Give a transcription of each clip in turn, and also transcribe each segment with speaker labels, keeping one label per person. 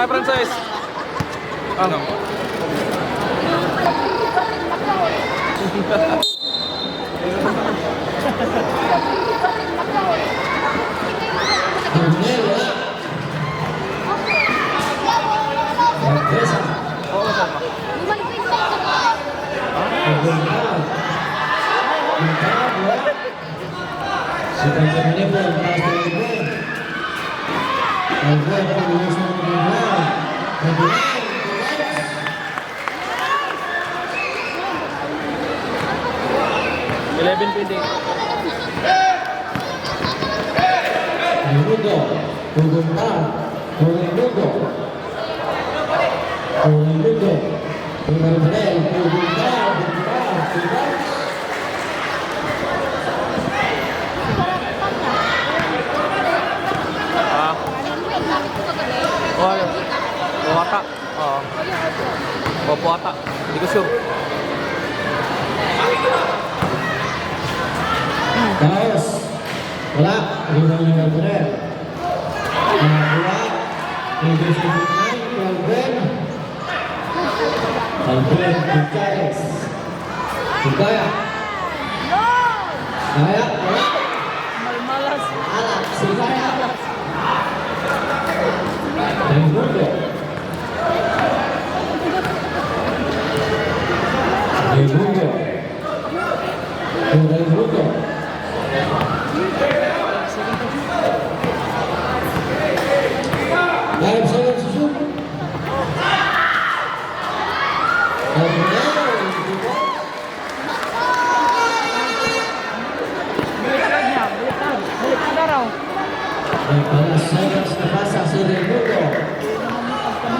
Speaker 1: tayo, Francis. Ano? Oo, sama. Eleven PD.
Speaker 2: Minuto, pugunta, minuto, minuto, Manuel, pugunta,
Speaker 1: Oh, ano? Oh, ata. Oo. Opo ata. Hindi ko sure.
Speaker 2: Kaos, wala, rinang yung Manuel. Wala, hindi sa Manuel, Alfred Gutierrez. Kaya, wala.
Speaker 3: Malmalas.
Speaker 2: Alat, si Kaya. Raimundo. Raimundo. Raimundo. 5 seconds to shoot.
Speaker 3: Baliktad niya. Baliktad. Baliktad na raw.
Speaker 2: May palas seconds na pasa si Raimundo.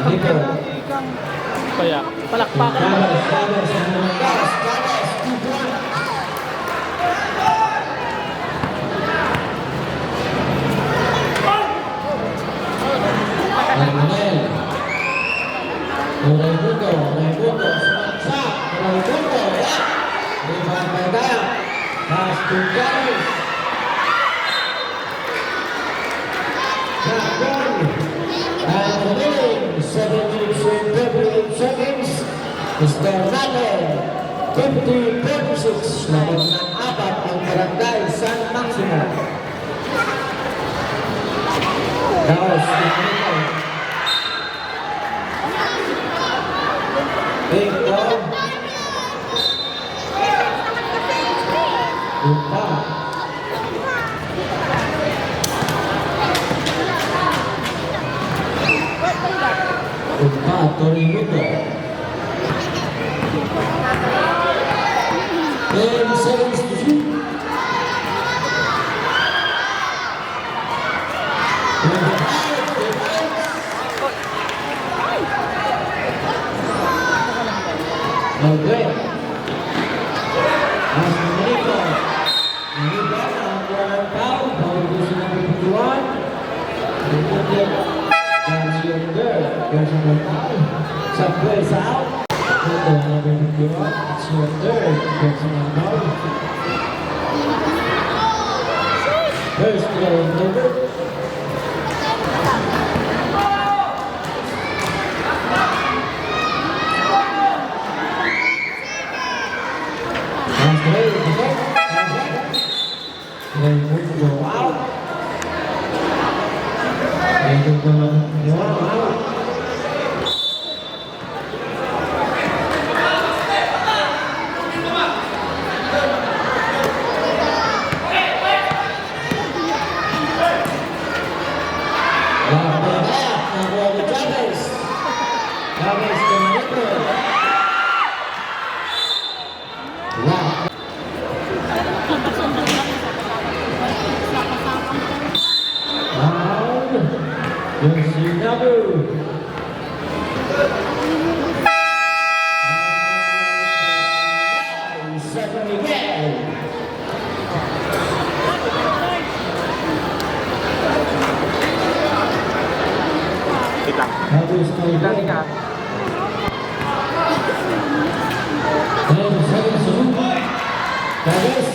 Speaker 2: Dito.
Speaker 1: Kaya.
Speaker 3: Palakpakan.
Speaker 2: Chavez sa mga Chavez. Manuel. Raimundo. Sa Raimundo. Rebound by Kaya. Pass to Chavez. And remaining 7 minutes and 38 seconds is the runner 50-46 laban ng apat ang barangay San Maximo. Daos, Victor, Umpa, Torimundo. 10 seconds to shoot. Okay. As Domenico. Nagigana ang walang tao. Bawal ko sa napipituan. That's your girl. There's a tao. Sa place out. Ito ang napipituan. It's your girl. There's a tao. First goal number. Raimundo out. Raimundo out. Chavez ke Manito. Wow. Yoshinabu. San Miguel.
Speaker 1: Kita.
Speaker 2: Habis
Speaker 1: Kita tinggal.
Speaker 2: Chavez.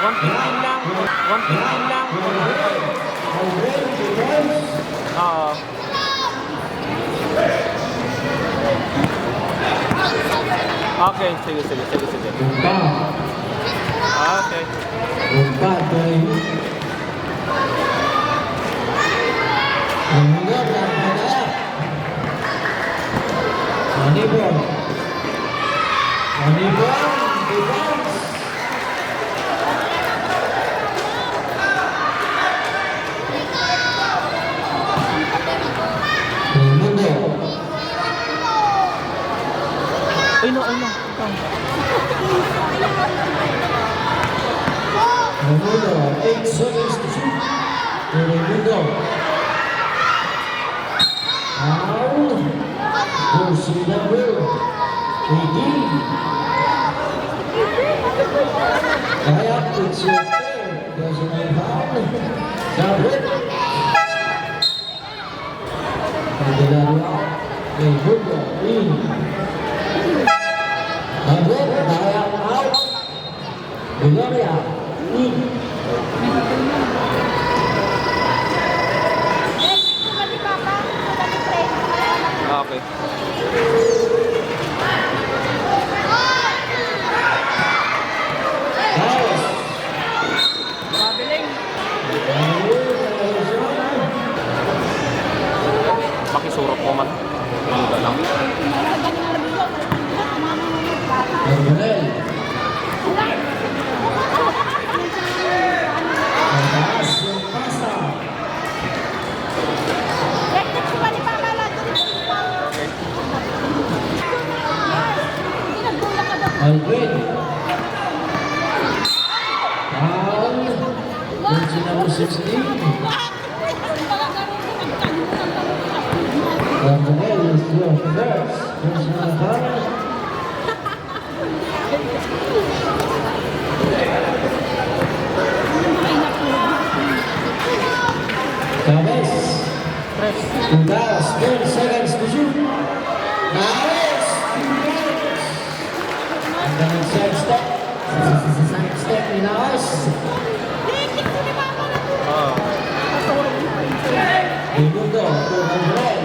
Speaker 1: 115 lang. 115 lang. Oo. Okay, sige, sige, sige, sige.
Speaker 2: Empat.
Speaker 1: Okay.
Speaker 2: Empat kali. Kemudian yang kedua. Manipur. Manipur. Defense. Mundo.
Speaker 3: Ay, no, ay, no. Ito.
Speaker 2: Mundo. 8 seconds to shoot. Mundo. Foul. Jersey number 18. Kaya it's your third personal foul. Sabit. Pagdalawa kay Mundo. In. Sabit. Kaya out. Gloria. In.
Speaker 1: Okay.
Speaker 2: Guys.
Speaker 3: Mabiling.
Speaker 1: Makisurok mo man. Hindi lang.
Speaker 2: Manuel. Mataas yung pasa. Alvin. Foul. Jersey number 16. Manuel is your first personal foul. Chavez. Ugas, 10 seconds to shoot. Nice! And then side step. Side step ni Naos. Minuto to Manuel.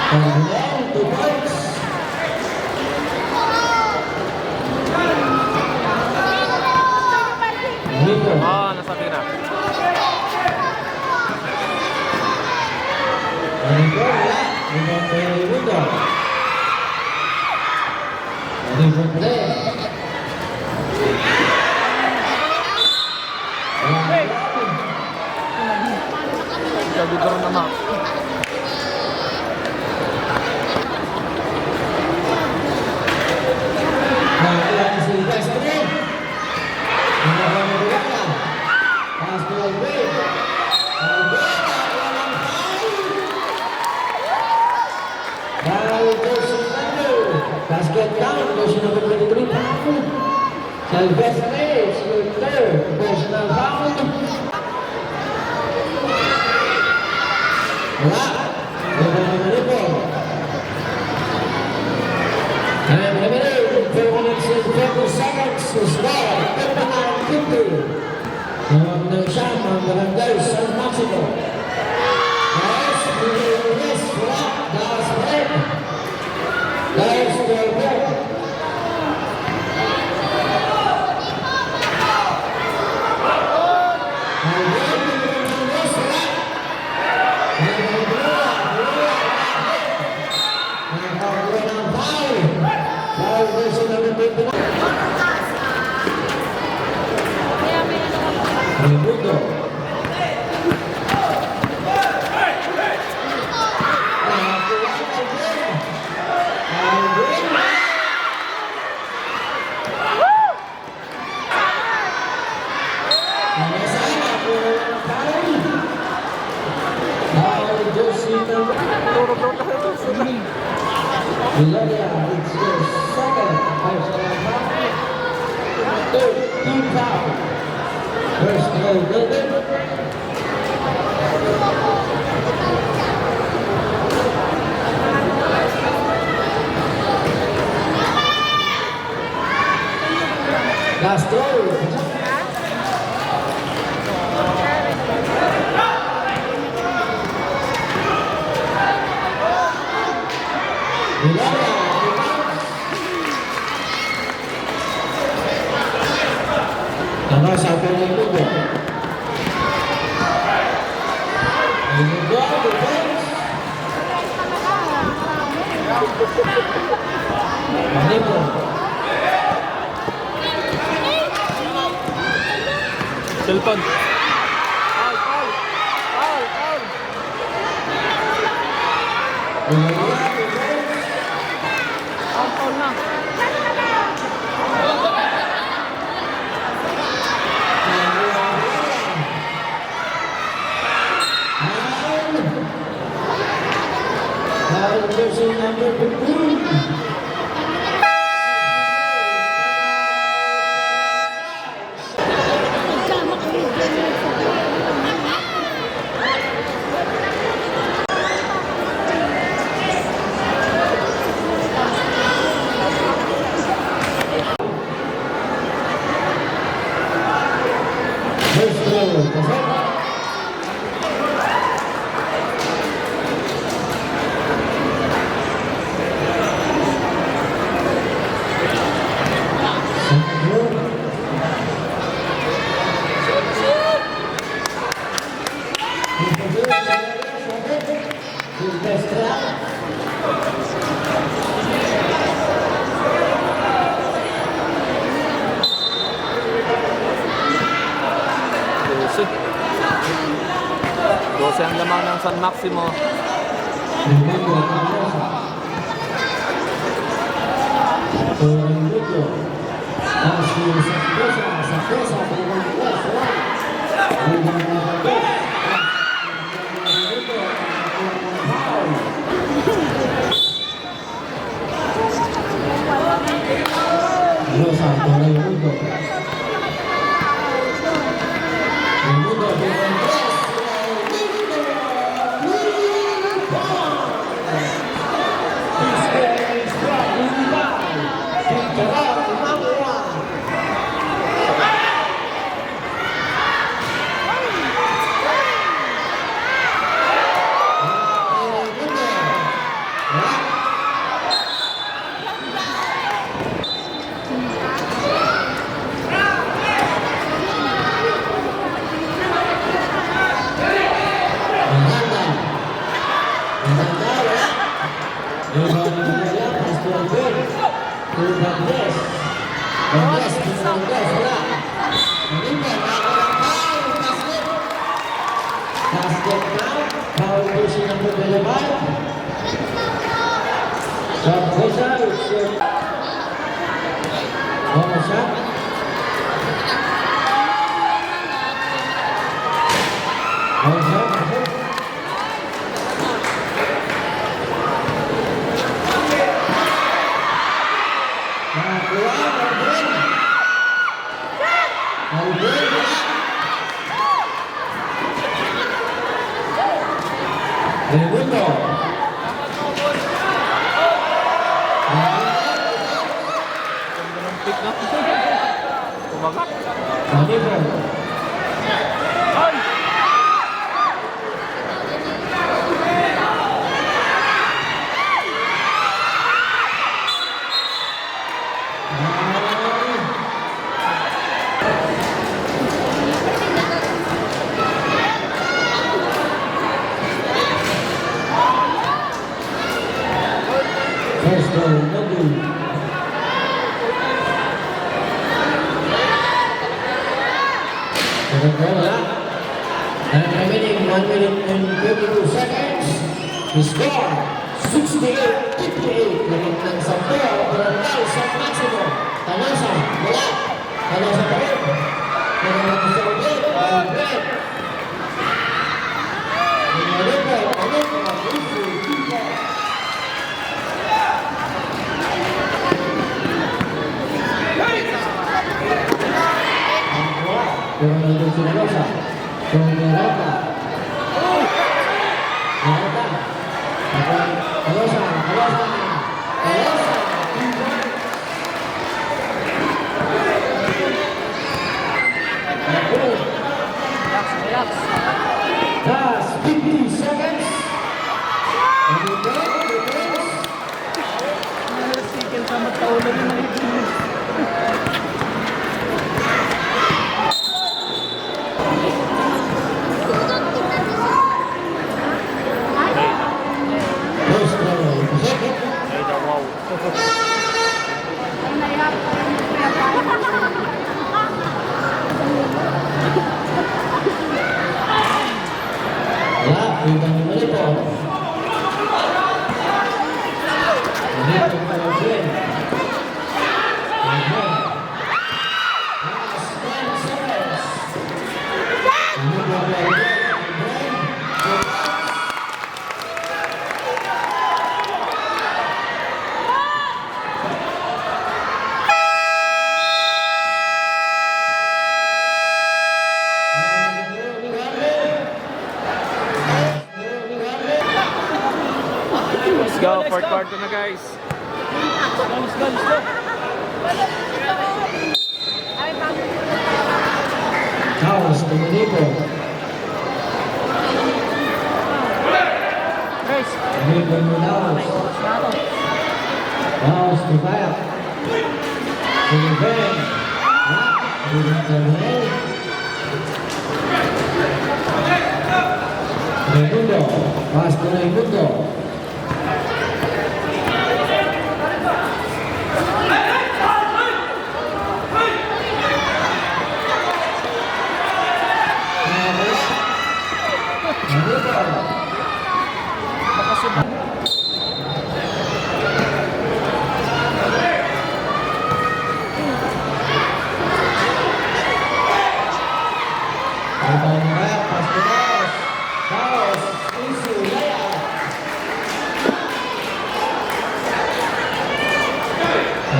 Speaker 2: Manuel, 2 points. Nico.
Speaker 1: Nasabi na.
Speaker 2: Nico, wala. Limang kay Raimundo. Raimundo pa rin.
Speaker 1: Sabi ko rin naman.
Speaker 2: Nakakuha si Destiny. Hinapan ni Buwana. Pass to Alvin. Alvin, nakakuha ng foul. Foul, jersey number. Basket down, jersey number 23. Foul. Silvestre, it's your third personal foul. Wala. Wala ni Manipur. And limited 4 minutes and 50 seconds to score. 59-50. Nawag ng siyam ang barangay San Maximo. Guys, Luis, wala. Das red. Guys, red. Raimundo. Gloria, it's your second personal foul. Third team foul. First goal, David. Last goal. Gloria, Ano sa ating mundo? Mundo, defense. Manipur.
Speaker 1: Cellphone. Foul, foul. Foul, foul. Foul, foul na.
Speaker 2: Jersey number 15. First goal, Kasama.
Speaker 1: Dose ang lamang ng San Maximo. Basket now, foul pushing number 25. Shot goes out. One shot. One shot. Segundo. Pick na. Kumagat.
Speaker 2: Manipur.
Speaker 1: Ay!
Speaker 2: First goal, Nadu. Second goal, and remaining 1 minute and 22 seconds. The score, 68-58. Lamang ng Santo, Barangay San Maximo. Tanasa, wala. Tanasa pa rin. Tanasa sa ulit, Albert. Manipur, Ronaldo Sinarosa, Somerata, Marata, Alosa,
Speaker 1: Relax.
Speaker 2: Last 50 seconds. And the goal
Speaker 3: Sikil sa mataulo ng mga
Speaker 2: Dito pa lang din. Ayan. Last 10 seconds. Dito pa lang din.
Speaker 1: Let's go, fourth quarter na guys.
Speaker 3: Let's go.
Speaker 2: Charles Dominico.
Speaker 3: Guys.
Speaker 2: Dominico Mulaos. Laos di Bayak. Dominican. Dominican. Raimundo. Pasto Raimundo.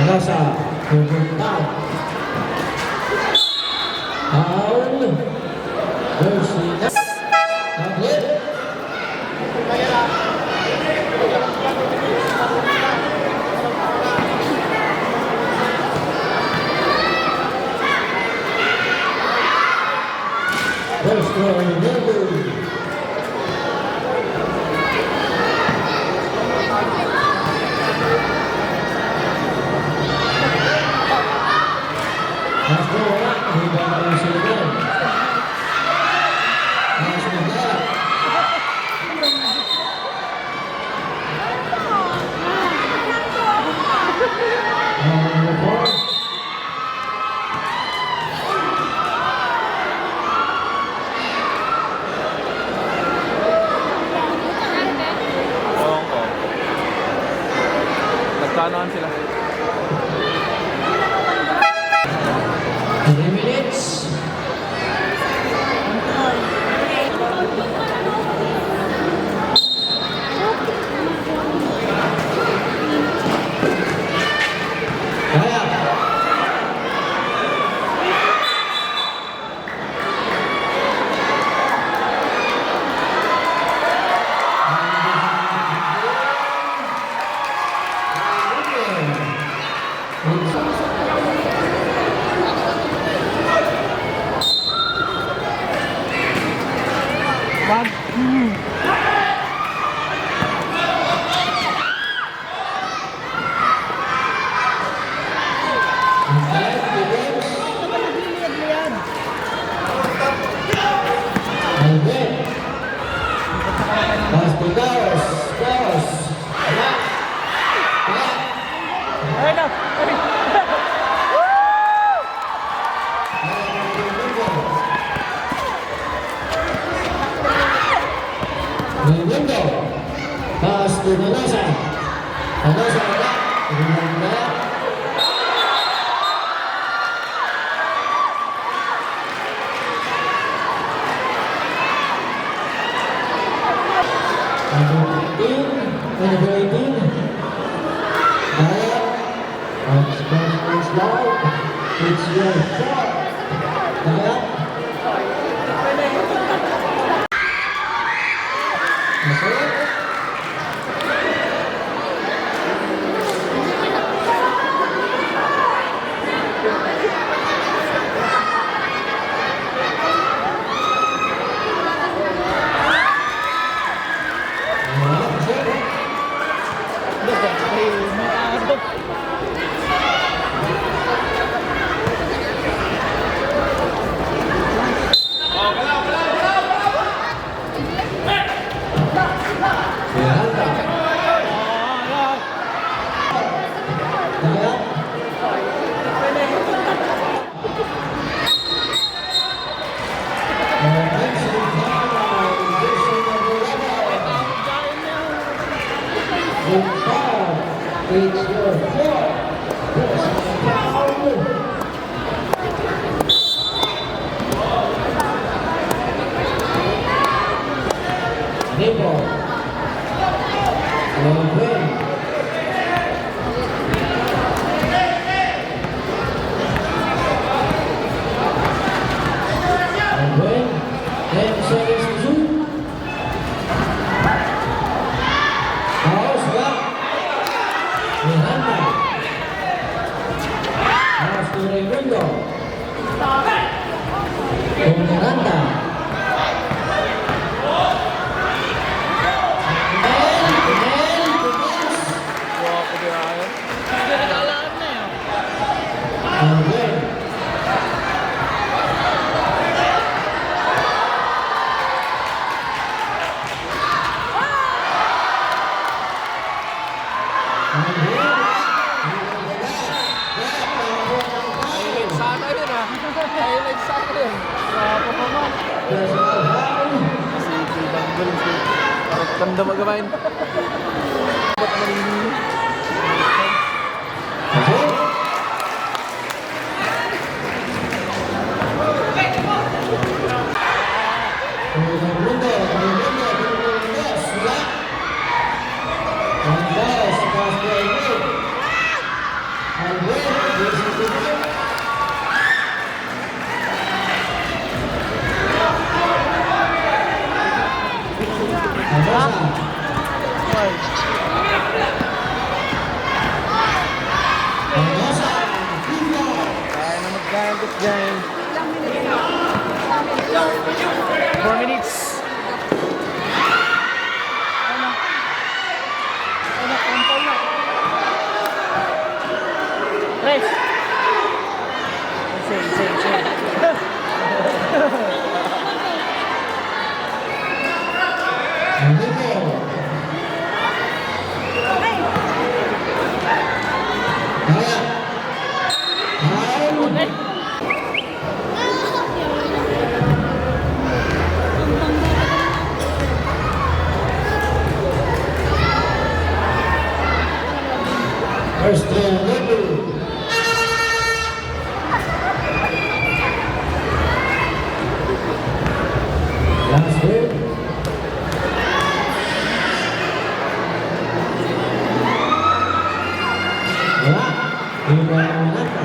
Speaker 2: Nasa pupuntaw. Paul. Bersinas. Tablet. First throw number.
Speaker 1: Oo ko. Nagkanoan sila.
Speaker 2: 3 minutes. Kaya.
Speaker 3: Ayun na.
Speaker 2: Raimundo. Pass to Manasa. Manasa wala. Raimundo. Number 18. Daya. It's loud. It's your shot. Daya. Masuk. It's your four. Yes, foul. Nico. Gwen. Gwen. Then seconds to shoot. Paus ba? Miranda. Paus to Raimundo. To Miranda.
Speaker 1: Guwapo din ako.
Speaker 3: Nagkakalaan na yun.
Speaker 2: Gwen.
Speaker 1: Highlight sa akin yun ah. Highlight sa akin yun.
Speaker 3: Guwapo pa man.
Speaker 2: Personal foul.
Speaker 1: Si Bang Galing si Tanda magamain. Ba't manini? Kaya na magkagot dyan. 4 minutes.
Speaker 3: Ano, control na. Rest. Same.
Speaker 2: First level. Last word. Wala. Iba ang nata.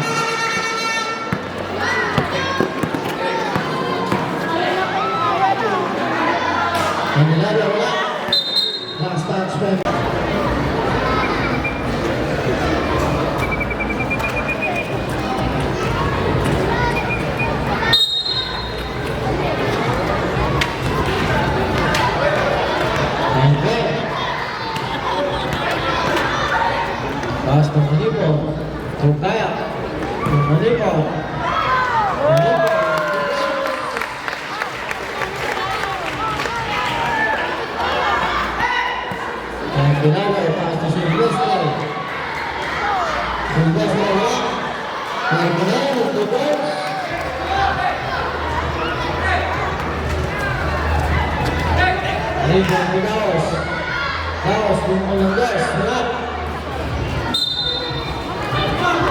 Speaker 2: Manila wala. Last time spent. Pass to Manipo. To Kaya. To Manipo. Manipo. And Pinalo. Pass to Silvestre. Silvestre wala. And Pinalo to Bones. Manipo to Daos. Daos to Olongas. Wala.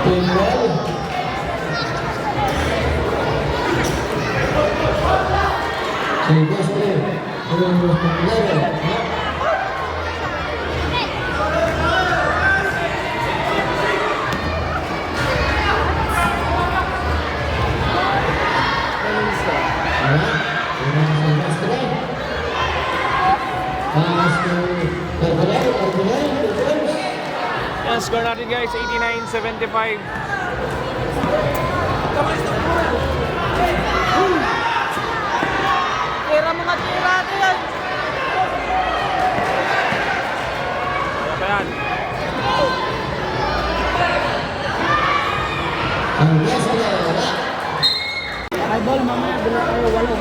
Speaker 2: Pinball. Silvestre. Tulungan ng Pinalo. Wala. Tulungan ng Silvestre. Pass to Cordelao. Cordelao to Bones.
Speaker 1: Yan, score natin guys, 89-75.
Speaker 3: Tira mga tira ito yan.
Speaker 1: Kaya pa yan.
Speaker 2: Silvestre. Wala.
Speaker 3: Ay, ball, mamaya. Bila kayo, walo.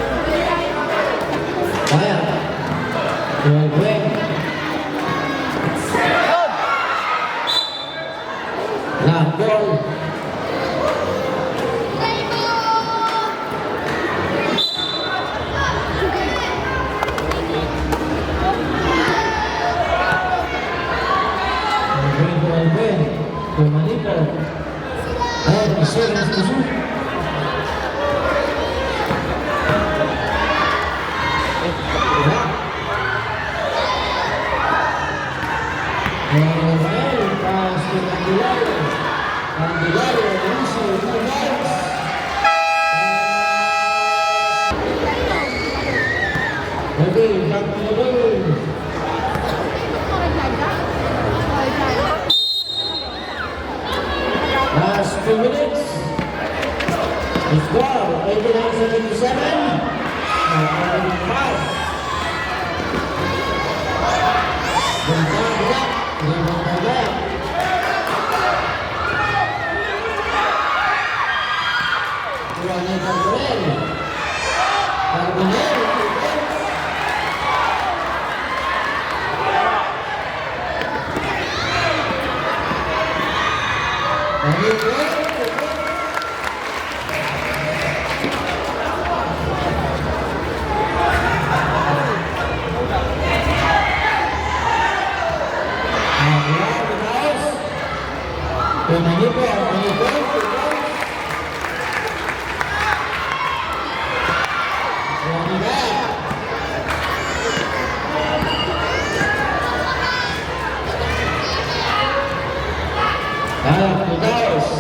Speaker 2: Kaya. Gwen. Last ball. Gwen. Manipur. And seconds to shoot. And pass to Candelario. Candelario, easy, no bounce. Okay, back to the ball. Last 2 minutes. Score 89-77. Foul.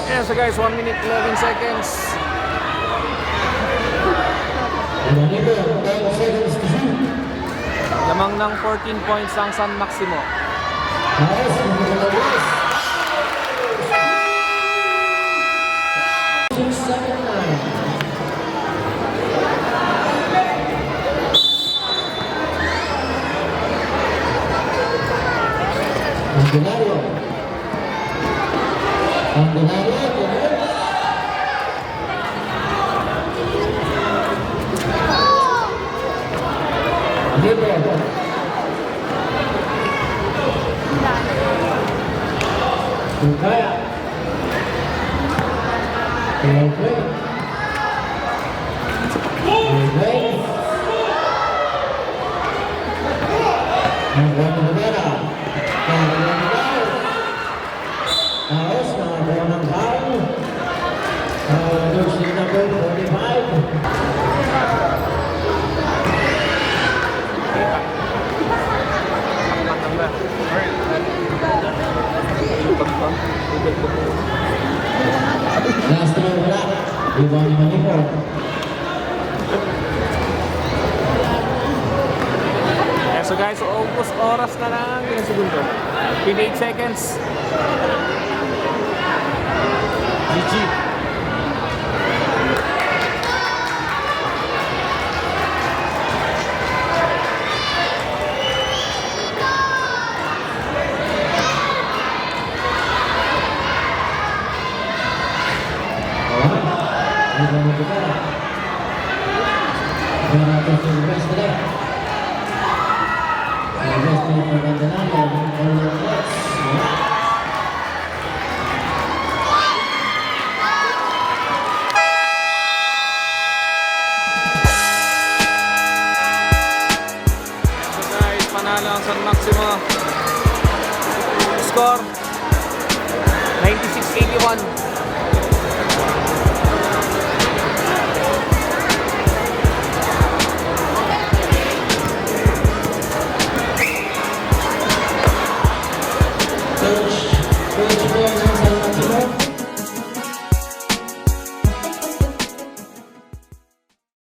Speaker 1: Ayan, so guys, 1 minute 11 seconds. Lamang ng 14 points ang San Maximo.
Speaker 2: Candelario. Kaya. Number 45. Last throw wala. Rebound ni Manipur.
Speaker 1: Ayan, so guys, ubos oras na lang. Ilang segundo? 28 seconds. GG. Panalo ang San Maximo. Score 96-81.